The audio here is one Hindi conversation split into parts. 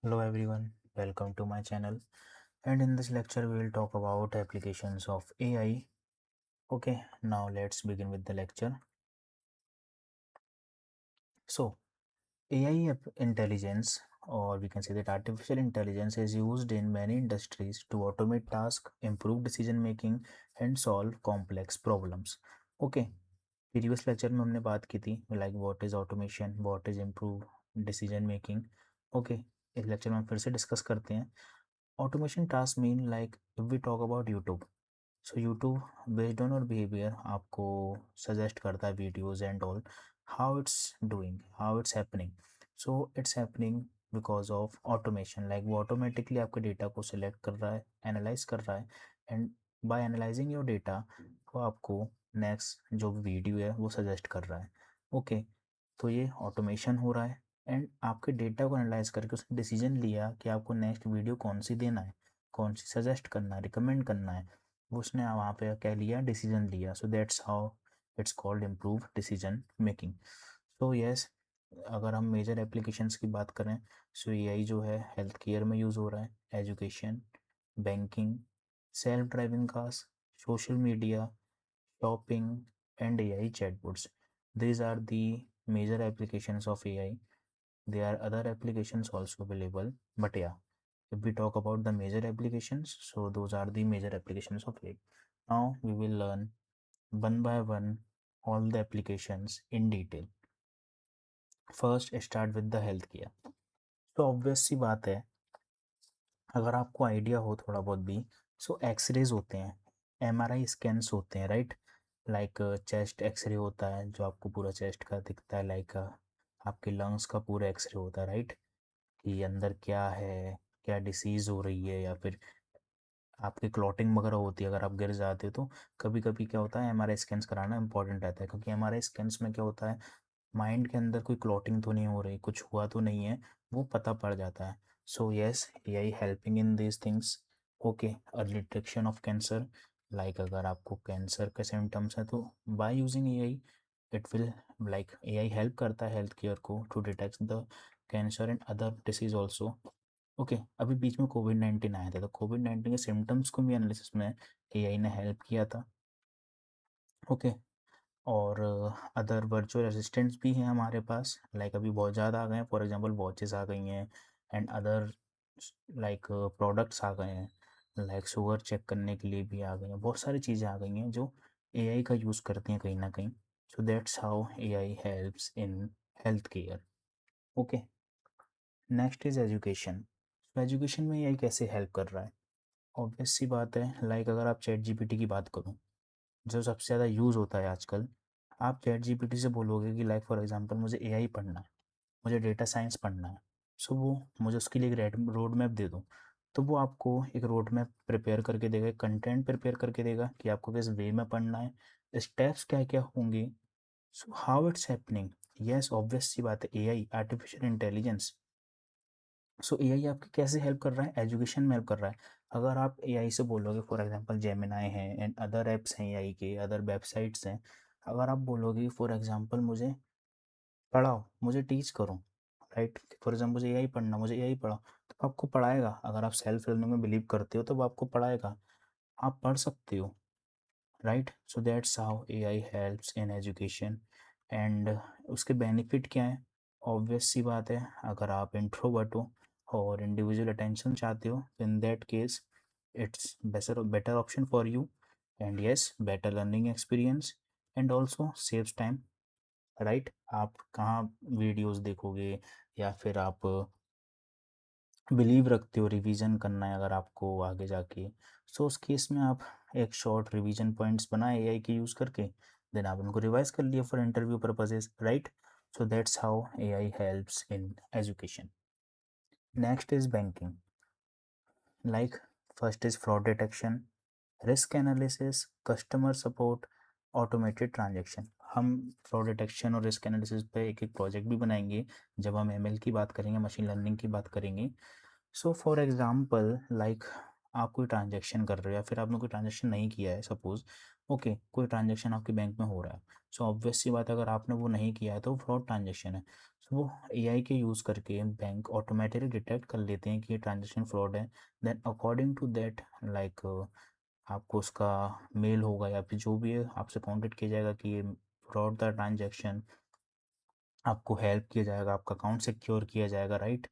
Hello everyone, welcome to my channel, and in this lecture we will talk about applications of AI. Okay, now let's begin with the lecture. So, intelligence, or we can say that artificial intelligence, is used in many industries to automate tasks, improve decision making and solve complex problems. Okay, previous lecture में हमने बात की थी like what is automation, what is improve decision making. Okay, इस लेक्चर में हम फिर से डिस्कस करते हैं. Automation task mean like if we talk about YouTube, so YouTube based on और बिहेवियर आपको सजेस्ट करता है videos and all. How it's doing, how it's happening. So it's happening because of automation. Like वो ऑटोमेटिकली आपके डेटा को सिलेक्ट कर रहा है, एनालाइज कर रहा है, and by analysing your data वो आपको नेक्स्ट जो वीडियो है वो सजेस्ट कर रहा है. ओके, तो ये ऑटोमेशन हो रहा है एंड आपके डेटा को एनालाइज करके उसने डिसीजन लिया कि आपको नेक्स्ट वीडियो कौन सी देना है, कौन सी सजेस्ट करना है, रिकमेंड करना है. वो उसने वहाँ पे क्या लिया, डिसीजन लिया. So that's how it's called improve decision making. So yes, अगर हम मेजर एप्लीकेशंस की बात करें, सो एआई जो है हेल्थ केयर में यूज़ हो रहा है, education, banking, self driving cars, social media, shopping, and AI chatbots. These are the major applications of AI. There are other applications also available, but yeah, if we talk about the major applications, so those are the major applications of AI. Now we will learn one by one all the applications in detail. First, start with the healthcare. तो ऑब्वियस सी बात है, अगर आपको आइडिया हो थोड़ा बहुत भी, सो एक्सरेज होते हैं, एमआरआई स्कैन्स होते हैं, राइट. लाइक चेस्ट एक्सरे होता है जो आपको पूरा चेस्ट का दिखता है, लाइक आपके लंग्स का पूरा एक्सरे होता है, राइट. कि अंदर क्या है, क्या डिसीज़ हो रही है, या फिर आपकी क्लॉटिंग वगैरह होती है अगर आप गिर जाते हो तो. कभी कभी क्या होता है, एमआरआई स्कैन्स कराना इंपॉर्टेंट रहता है, क्योंकि एमआरआई स्कैन्स में क्या होता है, माइंड के अंदर कोई क्लॉटिंग तो नहीं हो रही, कुछ हुआ तो नहीं है, वो पता पड़ जाता है. So yes, AI helping in these things. Okay, early detection of cancer. Like अगर आपको कैंसर के सिम्टम्स हैं तो by using AI it will, like AI help करता है हेल्थ केयर को to detect the cancer and other disease also. Okay, अभी बीच में कोविड-19 आया था, तो कोविड-19 के सिम्टम्स को भी एनालिसिस में एआई ने हेल्प किया था. ओके, और अदर वर्चुअल असिस्टेंट्स भी हैं हमारे पास, लाइक अभी बहुत ज़्यादा आ गए हैं. फॉर एग्जांपल वॉचेस आ गई हैं, एंड अदर लाइक प्रोडक्ट्स आ गए हैं, लाइक शुगर चेक करने के लिए भी आ गई हैं. बहुत सारी चीज़ें आ गई हैं जो एआई का यूज़ करती हैं कहीं ना कहीं. So that's how AI helps in health care. Okay, next is education. तो एजुकेशन में एआई कैसे हेल्प कर रहा है? ऑब्वियस सी बात है, लाइक अगर आप चैट जीपीटी की बात करूँ, जो सबसे ज़्यादा यूज़ होता है आजकल, आप चैट जीपीटी से बोलोगे कि लाइक फॉर एग्जांपल मुझे एआई पढ़ना है, मुझे डेटा साइंस पढ़ना है, सो वो मुझे उसके लिए एक रोड मैप दे दो, तो वो आपको एक रोड मैप प्रिपेयर करके देगा, एक कंटेंट प्रिपेयर करके देगा कि आपको किस वे में पढ़ना है, स्टेप्स क्या क्या होंगे. So how it's happening. Yes, obvious सी बात है, AI, artificial intelligence. So AI आपकी कैसे हेल्प कर रहा है, एजुकेशन में हेल्प कर रहा है. अगर आप एआई से बोलोगे, फॉर एग्जांपल जेमिनाई है एंड अदर ऐप्स हैं एआई के, अदर वेबसाइट्स हैं, अगर आप बोलोगे फॉर एग्जांपल मुझे पढ़ाओ, मुझे टीच करो, राइट. फॉर एग्जांपल मुझे एआई पढ़ना, मुझे एआई पढ़ाओ, तो आपको पढ़ाएगा. अगर आप सेल्फ लर्निंग में बिलीव करते हो तो वो आपको पढ़ाएगा, आप पढ़ सकते हो, right. So that's how AI helps in education. And उसके बेनिफिट क्या हैं? ऑब्वियस सी बात है, अगर आप इंट्रोवर्ट हो और इंडिविजुअल अटेंशन चाहते हो, in that case it's better better option for you. And yes, better learning experience, and also saves time, right. आप कहाँ वीडियोस देखोगे, या फिर आप बिलीव रखते हो रिवीजन करना है अगर आपको आगे जाके, सो उस केस में आप एक शॉर्ट रिवीजन पॉइंट्स बनाए एआई के यूज़ करके, देन आप उनको रिवाइज कर लिए for interview purposes, right. So that's how AI helps in education. Next is banking. Like first is fraud detection, risk analysis, customer support, automated transaction. हम फ्रॉड डिटेक्शन और रिस्क एनालिसिस पे एक एक प्रोजेक्ट भी बनाएंगे जब हम एमएल की बात करेंगे, मशीन लर्निंग की बात करेंगे. सो फॉर एग्जांपल लाइक आप कोई ट्रांजेक्शन कर रहे हो, या फिर आपने कोई ट्रांजेक्शन नहीं किया है सपोज, ओके, कोई ट्रांजेक्शन आपके बैंक में हो रहा है, सो ऑब्वियस सी बात है, अगर आपने वो नहीं किया है तो फ्रॉड ट्रांजेक्शन है। सो वो एआई के यूज़ करके बैंक ऑटोमेटिकली डिटेक्ट कर लेते हैं कि ये ट्रांजेक्शन फ्रॉड है। Then according to that, like आपको उसका मेल होगा या फिर जो भी है आपसे कॉन्टेक्ट किया जाएगा कि ये फ्रॉड था ट्रांजेक्शन, आपको हेल्प किया जाएगा, आपका अकाउंट सिक्योर किया जाएगा, राइट।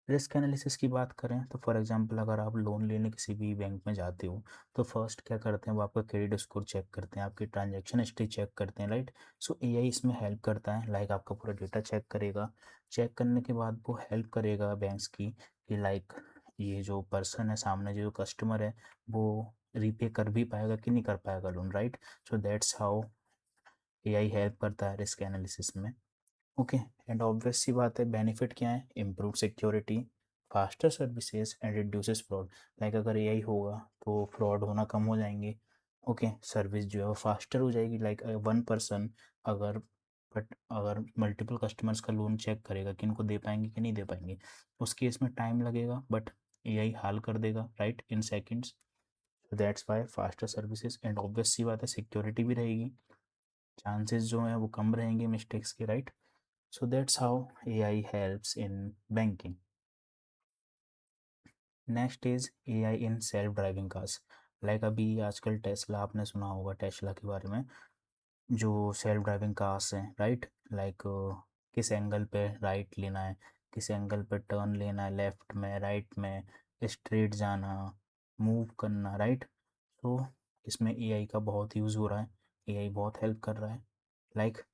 रिस्क एनालिसिस की बात करें तो फॉर एग्जांपल अगर आप लोन लेने किसी भी बैंक में जाते हो तो फर्स्ट क्या करते हैं, वो आपका क्रेडिट स्कोर चेक करते हैं, आपकी ट्रांजैक्शन हिस्ट्री चेक करते हैं, राइट। सो एआई इसमें हेल्प करता है, लाइक आपका पूरा डेटा चेक करेगा। चेक करने के बाद वो हेल्प करेगा बैंक्स की कि लाइक ये जो पर्सन है सामने, जो कस्टमर है, वो रीपे कर भी पाएगा कि नहीं कर पाएगा loan, right. So that's how AI help करता है रिस्क एनालिसिस में। ओके, एंड ऑब्वियस सी बात है, बेनिफिट क्या है, improve security, faster services and reduces fraud. Like अगर एआई होगा तो फ्रॉड होना कम हो जाएंगे। ओके, सर्विस जो है वो फास्टर हो जाएगी, लाइक वन पर्सन अगर बट अगर मल्टीपल कस्टमर्स का लोन चेक करेगा कि इनको दे पाएंगे कि नहीं दे पाएंगे, उस केस में टाइम लगेगा, बट एआई हाल कर देगा, right, in seconds. That's why faster services, and obvious सी बात है सिक्योरिटी भी रहेगी, चांसेस जो हैं वो कम रहेंगे मिस्टेक्स के, right. So that's how AI helps in banking. Next is AI in self-driving cars. Like अभी आजकल टेस्ला, आपने सुना होगा टेस्ला के बारे में, जो सेल्फ ड्राइविंग कार्स हैं, राइट। लाइक किस एंगल पे राइट लेना है, किस एंगल पे टर्न लेना है, लेफ्ट में, राइट में, स्ट्रेट जाना, मूव करना, राइट। तो इसमें एआई का बहुत यूज़ हो रहा है, एआई बहुत हेल्प कर रहा है। Like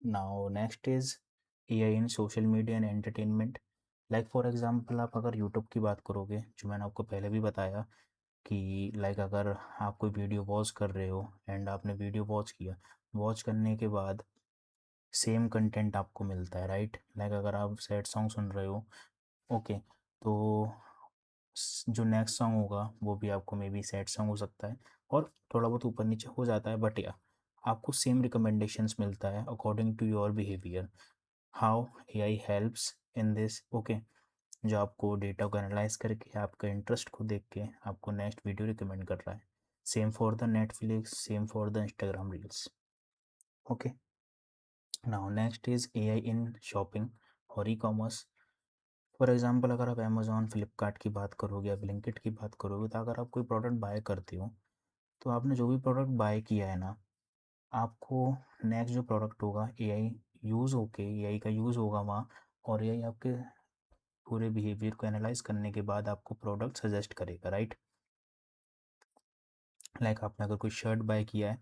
now next is AI in social media and entertainment. Like for example आप अगर यूट्यूब की बात करोगे, जो मैंने आपको पहले भी बताया कि लाइक अगर आप कोई वीडियो वॉच कर रहे हो एंड आपने वीडियो वॉच किया, वॉच करने के बाद सेम कंटेंट आपको मिलता है, राइट। लाइक अगर आप सैड सॉन्ग सुन रहे हो, ओके, तो जो नेक्स्ट सॉन्ग होगा वो भी आपको मे बी सैड सॉन्ग हो सकता है, और थोड़ा बहुत ऊपर नीचे हो जाता है, बट या आपको सेम रिकमेंडेशंस मिलता है according to your behaviour. How AI helps in this, okay, जो आपको डेटा को एनालाइज करके आपका इंटरेस्ट को देख के आपको नेक्स्ट वीडियो रिकमेंड कर रहा है। Same for the Netflix, same for the Instagram reels. Okay, now next is AI in shopping और ई कॉमर्स। फॉर एग्जाम्पल अगर आप अमेजोन फ्लिपकार्ट की बात करोगे या ब्लिंकिट की बात करोगे, तो अगर आप कोई प्रोडक्ट बाय करते हो, तो आपने जो भी प्रोडक्ट बाय किया है ना, आपको नेक्स्ट जो प्रोडक्ट होगा एआई यूज़ होके, एआई का यूज़ होगा वहाँ, और एआई आपके पूरे बिहेवियर को एनालाइज करने के बाद आपको प्रोडक्ट सजेस्ट करेगा, राइट। लाइक आपने अगर कोई शर्ट बाय किया है,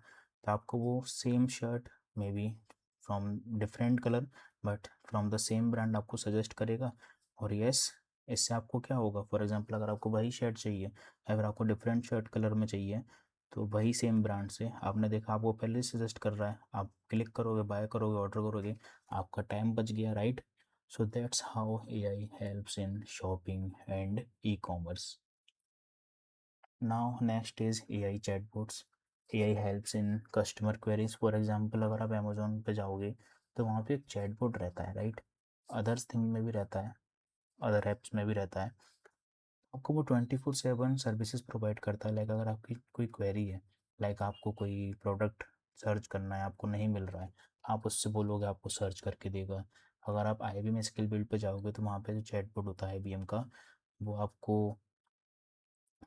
तो आपको वो same shirt may be from different colour but from the same brand आपको सजेस्ट करेगा। और यस, इससे आपको क्या होगा, फॉर एग्जांपल अगर आपको वही शर्ट चाहिए, अगर आपको डिफरेंट शर्ट कलर में चाहिए, तो वही सेम ब्रांड से आपने देखा आपको पहले सजेस्ट कर रहा है, आप क्लिक करोगे, बाय करोगे, ऑर्डर करोगे, आपका टाइम बच गया, right. So that's how AI helps in shopping and e commerce. Now next is AI chatbots. AI helps in customer queries. For example अगर आप अमेजोन पे जाओगे तो वहाँ पे एक चैटबॉट रहता है, राइट। अदर्स थिंग में भी रहता है, अदर ऐप्स में भी रहता है। आपको वो 24/7 सर्विसेज प्रोवाइड करता है। लाइक अगर आपकी कोई क्वेरी है, लाइक आपको कोई प्रोडक्ट सर्च करना है, आपको नहीं मिल रहा है, आप उससे बोलोगे, आपको सर्च करके देगा। अगर आप IBM स्किल बिल्ड पे जाओगे तो वहाँ पे जो चैटबॉट होता है IBM का, वो आपको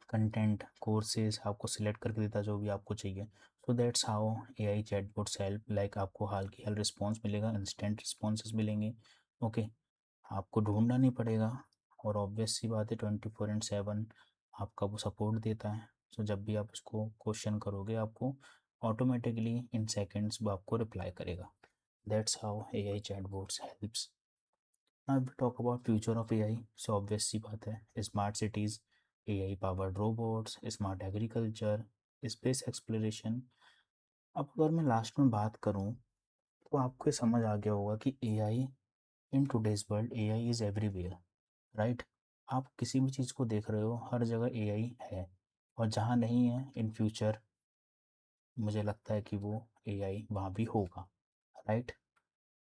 कंटेंट कोर्सेज आपको सिलेक्ट करके देता है जो भी आपको चाहिए। So that's how AI chatbots help, like आपको हाल की हाल रिस्पॉन्स मिलेगा, इंस्टेंट रिस्पॉन्सेज मिलेंगे। ओके, आपको ढूंढना नहीं पड़ेगा, और ऑब्वियस सी बात है 24/7 आपका वो सपोर्ट देता है। सो जब भी आप उसको क्वेश्चन करोगे, आपको ऑटोमेटिकली इन सेकेंड्स वो आपको रिप्लाई करेगा। That's how AI chatbots helps. Now if we talk about future of AI, so obvious सी बात है, smart cities, AI powered robots, smart agriculture, space exploration. अब अगर मैं लास्ट में बात करूं, तो आपको ये समझ आ गया होगा कि AI in today's world, AI is everywhere, right. आप किसी भी चीज़ को देख रहे हो, हर जगह AI है, और जहाँ नहीं है इन फ्यूचर मुझे लगता है कि वो AI वहाँ भी होगा, right.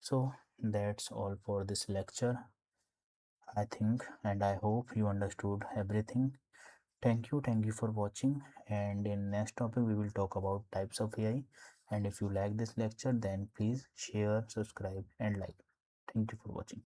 So that's all for this lecture, I think, and I hope you understood everything. Thank you for watching. And in next topic, we will talk about types of AI. And if you like this lecture, then please share, subscribe, and like. Thank you for watching.